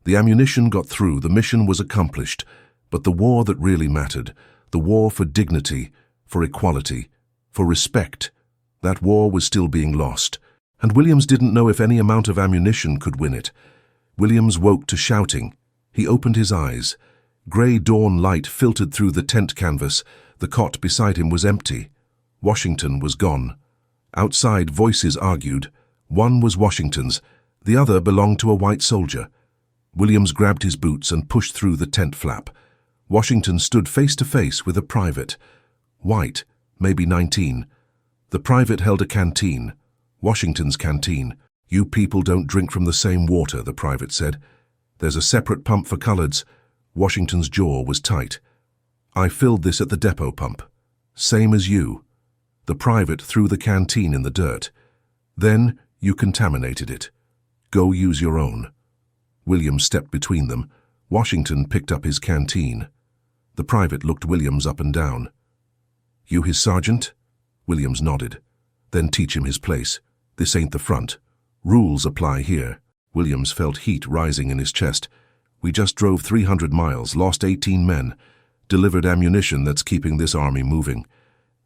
The ammunition got through, the mission was accomplished, but the war that really mattered, the war for dignity, for equality, for respect, that war was still being lost. And Williams didn't know if any amount of ammunition could win it. Williams woke to shouting. He opened his eyes. Grey dawn light filtered through the tent canvas. The cot beside him was empty. Washington was gone. Outside, voices argued. One was Washington's, the other belonged to a white soldier. Williams grabbed his boots and pushed through the tent flap. Washington stood face to face with a private. White, maybe 19. The private held a canteen. Washington's canteen. "You people don't drink from the same water," the private said. "There's a separate pump for coloreds." Washington's jaw was tight. "I filled this at the depot pump. Same as you." The private threw the canteen in the dirt. "Then you contaminated it. Go use your own." Williams stepped between them. Washington picked up his canteen. The private looked Williams up and down. "You his sergeant?" Williams nodded. "Then teach him his place. This ain't the front. Rules apply here." Williams felt heat rising in his chest. "We just drove 300 miles, lost 18 men, delivered ammunition that's keeping this army moving.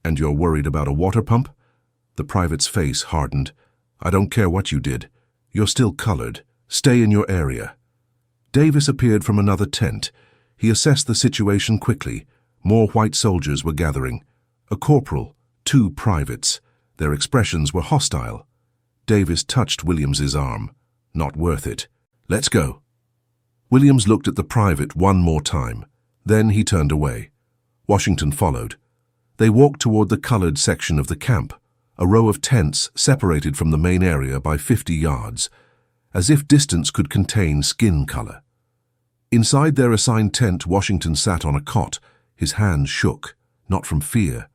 And you're worried about a water pump?" The private's face hardened. "I don't care what you did. You're still colored. Stay in your area." Davis appeared from another tent. He assessed the situation quickly. More white soldiers were gathering. A corporal, 2 privates. Their expressions were hostile. Davis touched Williams's arm. "Not worth it. Let's go." Williams looked at the private one more time. Then he turned away. Washington followed. They walked toward the colored section of the camp, a row of tents separated from the main area by 50 yards, as if distance could contain skin color. Inside their assigned tent, Washington sat on a cot. His hands shook, not from fear,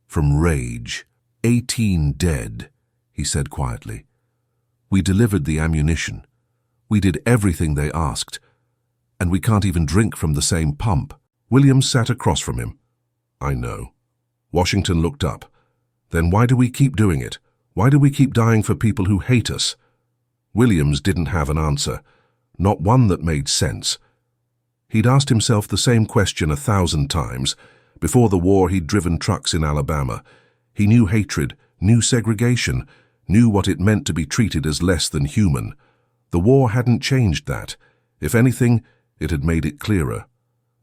from rage. 18 dead, he said quietly. "We delivered the ammunition. We did everything they asked. And we can't even drink from the same pump." Williams sat across from him. "I know." Washington looked up. "Then why do we keep doing it? Why do we keep dying for people who hate us?" Williams didn't have an answer, not one that made sense. He'd asked himself the same question 1,000 times. Before the war, he'd driven trucks in Alabama. He knew hatred, knew segregation, knew what it meant to be treated as less than human. The war hadn't changed that. If anything, it had made it clearer.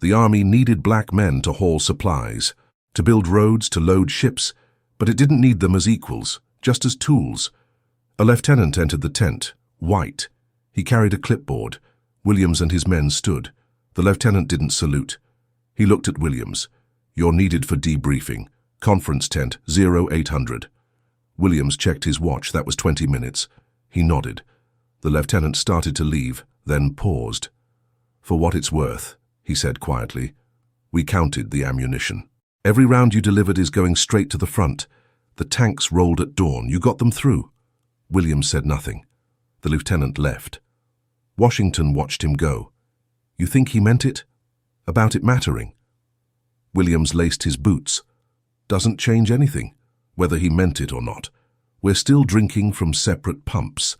The army needed black men to haul supplies, to build roads, to load ships, but it didn't need them as equals, just as tools. A lieutenant entered the tent, white. He carried a clipboard. Williams and his men stood. The lieutenant didn't salute. He looked at Williams. "You're needed for debriefing. Conference tent 0800. Williams checked his watch. That was 20 minutes. He nodded. The lieutenant started to leave, then paused. "For what it's worth," he said quietly, "we counted the ammunition. Every round you delivered is going straight to the front. The tanks rolled at dawn. You got them through." Williams said nothing. The lieutenant left. Washington watched him go. You think he meant it? About it mattering? Williams laced his boots. Doesn't change anything, whether he meant it or not. We're still drinking from separate pumps.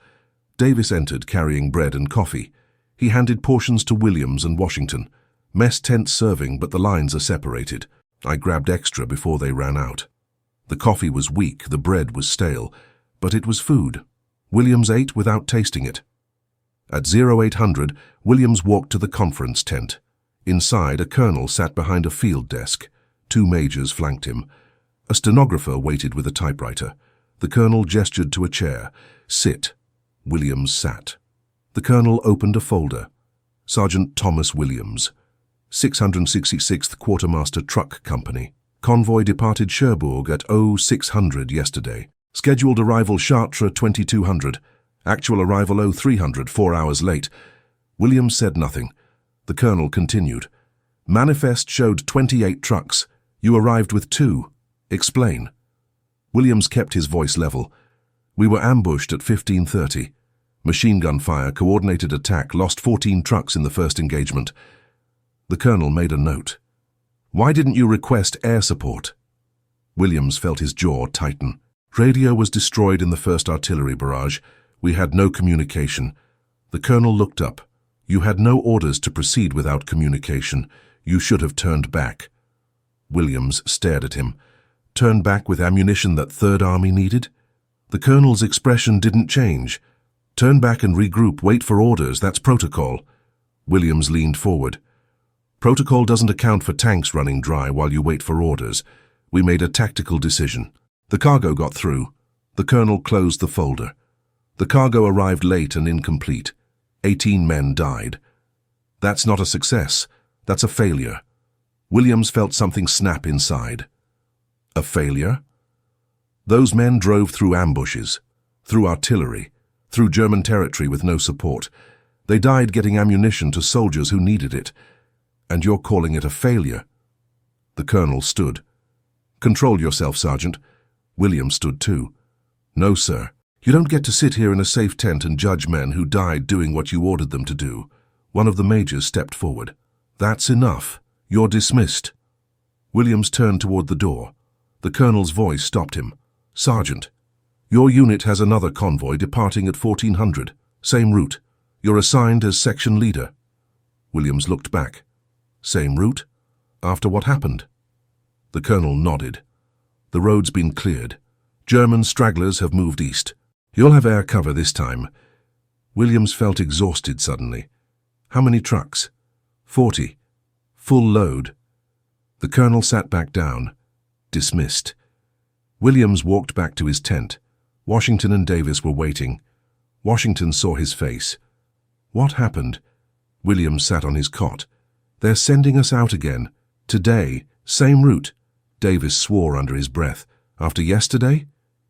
Davis entered carrying bread and coffee. He handed portions to Williams and Washington. Mess tent serving, but the lines are separated. I grabbed extra before they ran out. The coffee was weak, the bread was stale, but it was food. Williams ate without tasting it. At 0800, Williams walked to the conference tent. Inside, a colonel sat behind a field desk. 2 majors flanked him. A stenographer waited with a typewriter. The colonel gestured to a chair. Sit. Williams sat. The colonel opened a folder. Sergeant Thomas Williams, 666th Quartermaster Truck Company. Convoy departed Cherbourg at 0600 yesterday. Scheduled arrival Chartres 2200. Actual arrival 0300, 4 hours late. Williams said nothing. The colonel continued. Manifest showed 28 trucks. You arrived with 2. Explain. Williams kept his voice level. We were ambushed at 15:30. Machine gun fire, coordinated attack, lost 14 trucks in the first engagement. The colonel made a note. Why didn't you request air support? Williams felt his jaw tighten. Radio was destroyed in the first artillery barrage. We had no communication. The colonel looked up. You had no orders to proceed without communication. You should have turned back. Williams stared at him. Turn back with ammunition that Third Army needed? The colonel's expression didn't change. Turn back and regroup, wait for orders, that's protocol. Williams leaned forward. Protocol doesn't account for tanks running dry while you wait for orders. We made a tactical decision. The cargo got through. The colonel closed the folder. The cargo arrived late and incomplete. 18 men died. That's not a success. That's a failure. Williams felt something snap inside. A failure? Those men drove through ambushes, through artillery, through German territory with no support. They died getting ammunition to soldiers who needed it. And you're calling it a failure? The colonel stood. Control yourself, Sergeant. Williams stood too. No, sir. You don't get to sit here in a safe tent and judge men who died doing what you ordered them to do. One of the majors stepped forward. That's enough. You're dismissed. Williams turned toward the door. The colonel's voice stopped him. Sergeant, your unit has another convoy departing at 1400. Same route. You're assigned as section leader. Williams looked back. Same route? After what happened? The colonel nodded. The road's been cleared. German stragglers have moved east. You'll have air cover this time. Williams felt exhausted suddenly. How many trucks? 40. Full load. The colonel sat back down. Dismissed. Williams walked back to his tent. Washington and Davis were waiting. Washington saw his face. What happened? Williams sat on his cot. They're sending us out again. Today. Same route. Davis swore under his breath. After yesterday?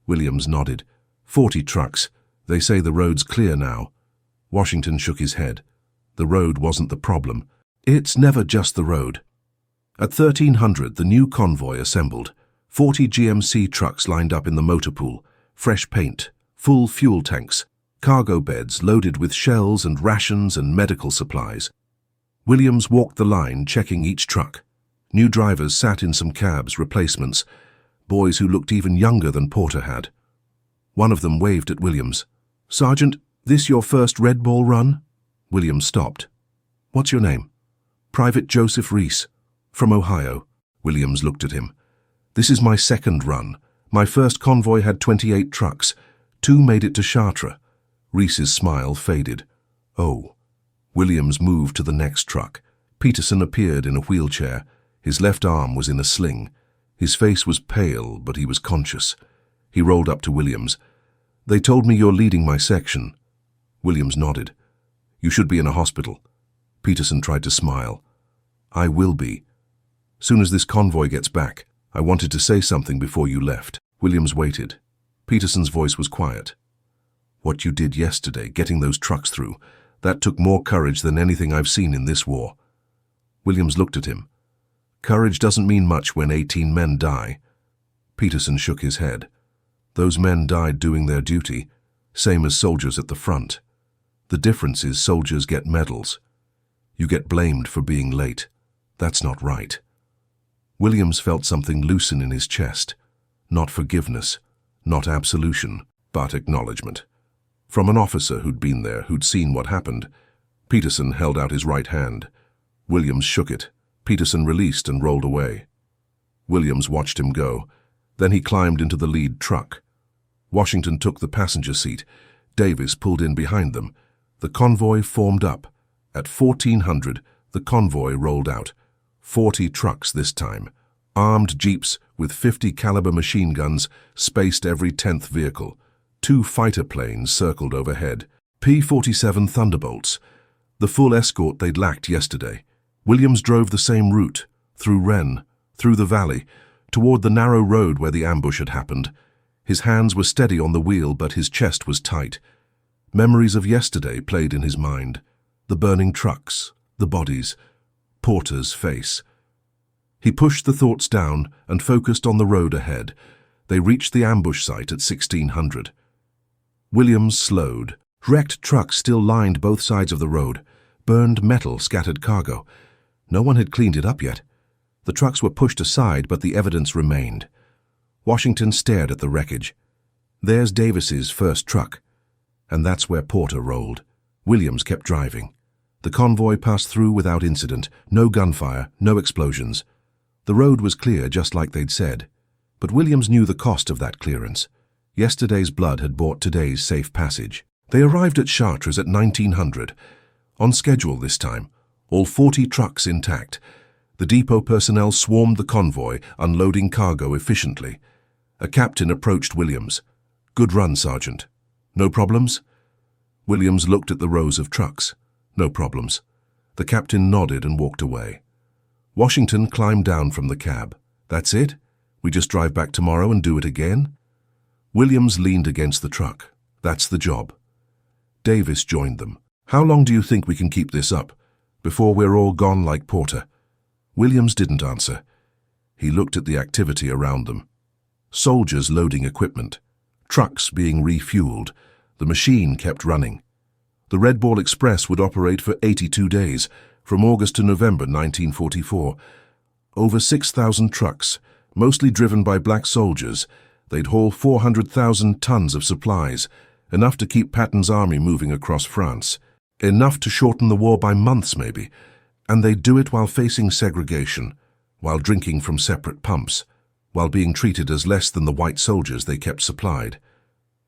Williams nodded. 40 trucks. They say the road's clear now. Washington shook his head. The road wasn't the problem. It's never just the road. At 1300, the new convoy assembled. 40 GMC trucks lined up in the motor pool. Fresh paint, full fuel tanks, cargo beds loaded with shells and rations and medical supplies. Williams walked the line, checking each truck. New drivers sat in some cabs, replacements, boys who looked even younger than Porter had. One of them waved at Williams. Sergeant, this your first Red Ball run? Williams stopped. What's your name? Private Joseph Reese. From Ohio. Williams looked at him. This is my second run. My first convoy had 28 trucks. 2 made it to Chartres. Reese's smile faded. Oh. Williams moved to the next truck. Peterson appeared in a wheelchair. His left arm was in a sling. His face was pale, but he was conscious. He rolled up to Williams. They told me you're leading my section. Williams nodded. You should be in a hospital. Peterson tried to smile. I will be. Soon as this convoy gets back, I wanted to say something before you left. Williams waited. Peterson's voice was quiet. What you did yesterday, getting those trucks through, that took more courage than anything I've seen in this war. Williams looked at him. Courage doesn't mean much when 18 men die. Peterson shook his head. Those men died doing their duty, same as soldiers at the front. The difference is soldiers get medals. You get blamed for being late. That's not right. Williams felt something loosen in his chest. Not forgiveness, not absolution, but acknowledgement. From an officer who'd been there, who'd seen what happened. Peterson held out his right hand. Williams shook it. Peterson released and rolled away. Williams watched him go. Then he climbed into the lead truck. Washington took the passenger seat. Davis pulled in behind them. The convoy formed up. At 1400, the convoy rolled out. 40 trucks this time. Armed jeeps with 50 caliber machine guns spaced every 10th vehicle. 2 fighter planes circled overhead. P-47 Thunderbolts. The full escort they'd lacked yesterday. Williams drove the same route, through Rennes, through the valley, toward the narrow road where the ambush had happened. His hands were steady on the wheel, but his chest was tight. Memories of yesterday played in his mind. The burning trucks, the bodies, Porter's face. He pushed the thoughts down and focused on the road ahead. They reached the ambush site at 1600. Williams slowed. Wrecked trucks still lined both sides of the road. Burned metal scattered cargo. No one had cleaned it up yet. The trucks were pushed aside, but the evidence remained. Washington stared at the wreckage. There's Davis's first truck. And that's where Porter rolled. Williams kept driving. The convoy passed through without incident. No gunfire, no explosions. The road was clear, just like they'd said. But Williams knew the cost of that clearance. Yesterday's blood had bought today's safe passage. They arrived at Chartres at 1900. On schedule this time. All 40 trucks intact. The depot personnel swarmed the convoy, unloading cargo efficiently. A captain approached Williams. "Good run, Sergeant." "No problems?" Williams looked at the rows of trucks. "No problems." The captain nodded and walked away. Washington climbed down from the cab. "That's it? We just drive back tomorrow and do it again?" Williams leaned against the truck. "That's the job." Davis joined them. "How long do you think we can keep this up? Before we're all gone like Porter?" Williams didn't answer. He looked at the activity around them. Soldiers loading equipment. Trucks being refueled. The machine kept running. The Red Ball Express would operate for 82 days, from August to November 1944. Over 6,000 trucks, mostly driven by black soldiers. They'd haul 400,000 tons of supplies, enough to keep Patton's army moving across France. Enough to shorten the war by months, maybe. And they'd do it while facing segregation, while drinking from separate pumps, while being treated as less than the white soldiers they kept supplied.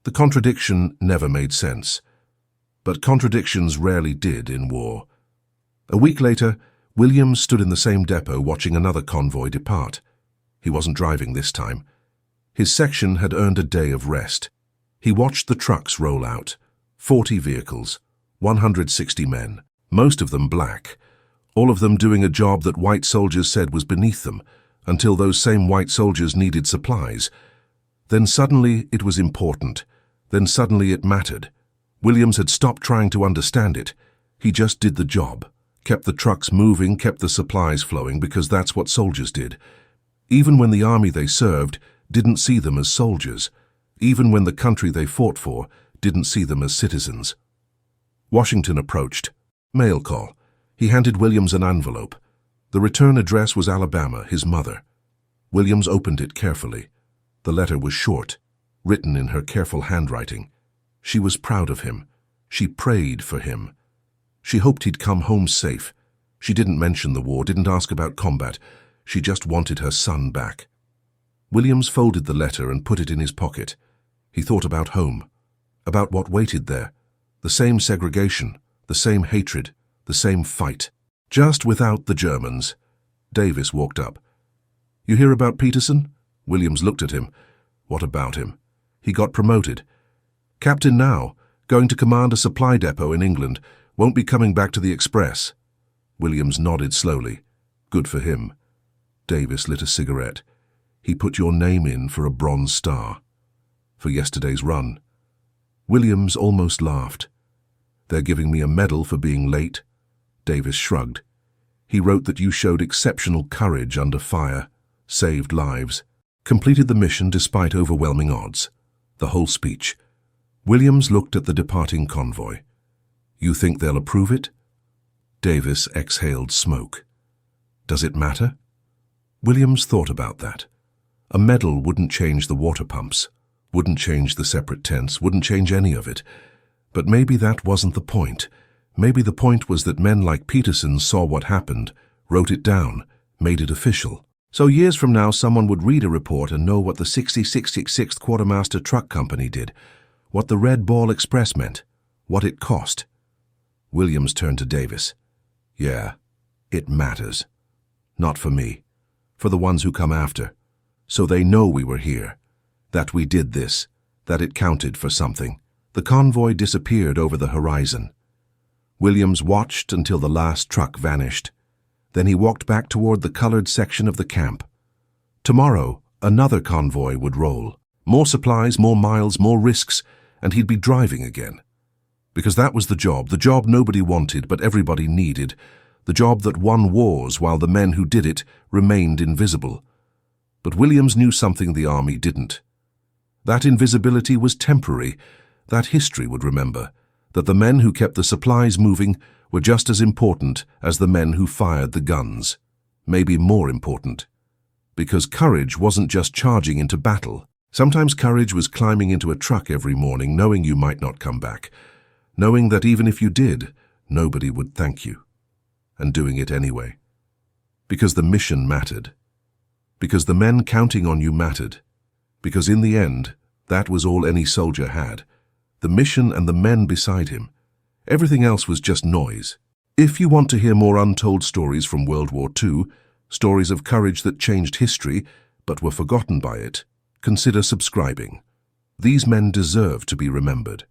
The contradiction never made sense. But contradictions rarely did in war. A week later, Williams stood in the same depot watching another convoy depart. He wasn't driving this time. His section had earned a day of rest. He watched the trucks roll out. 40 vehicles, 160 men, most of them black, all of them doing a job that white soldiers said was beneath them, until those same white soldiers needed supplies. Then suddenly it was important. Then suddenly it mattered. Williams had stopped trying to understand it. He just did the job. Kept the trucks moving, kept the supplies flowing, because that's what soldiers did. Even when the army they served didn't see them as soldiers. Even when the country they fought for didn't see them as citizens. Washington approached. Mail call. He handed Williams an envelope. The return address was Alabama, his mother. Williams opened it carefully. The letter was short, written in her careful handwriting. She was proud of him. She prayed for him. She hoped he'd come home safe. She didn't mention the war, didn't ask about combat. She just wanted her son back. Williams folded the letter and put it in his pocket. He thought about home, about what waited there. The same segregation, the same hatred, the same fight. Just without the Germans. Davis walked up. "You hear about Peterson?" Williams looked at him. "What about him?" "He got promoted. Captain now, going to command a supply depot in England. Won't be coming back to the Express." Williams nodded slowly. "Good for him." Davis lit a cigarette. "He put your name in for a Bronze Star. For yesterday's run." Williams almost laughed. "They're giving me a medal for being late." Davis shrugged. "He wrote that you showed exceptional courage under fire, saved lives, completed the mission despite overwhelming odds." The whole speech. Williams looked at the departing convoy. You think they'll approve it? Davis exhaled smoke. Does it matter? Williams thought about that. A medal wouldn't change the water pumps, wouldn't change the separate tents, wouldn't change any of it. But maybe that wasn't the point. Maybe the point was that men like Peterson saw what happened, wrote it down, made it official. So years from now, someone would read a report and know what the 6666th Quartermaster Truck Company did, what the Red Ball Express meant, what it cost. Williams turned to Davis. Yeah, it matters. Not for me, for the ones who come after. So they know we were here, that we did this, that it counted for something. The convoy disappeared over the horizon. Williams watched until the last truck vanished. Then he walked back toward the colored section of the camp. Tomorrow, another convoy would roll. More supplies, more miles, more risks, and he'd be driving again. Because that was the job nobody wanted but everybody needed, the job that won wars while the men who did it remained invisible. But Williams knew something the army didn't. That invisibility was temporary, that history would remember, that the men who kept the supplies moving were just as important as the men who fired the guns, maybe more important. Because courage wasn't just charging into battle. Sometimes courage was climbing into a truck every morning knowing you might not come back, knowing that even if you did, nobody would thank you, and doing it anyway. Because the mission mattered. Because the men counting on you mattered. Because in the end, that was all any soldier had. The mission and the men beside him. Everything else was just noise. If you want to hear more untold stories from World War II, stories of courage that changed history but were forgotten by it, consider subscribing. These men deserve to be remembered.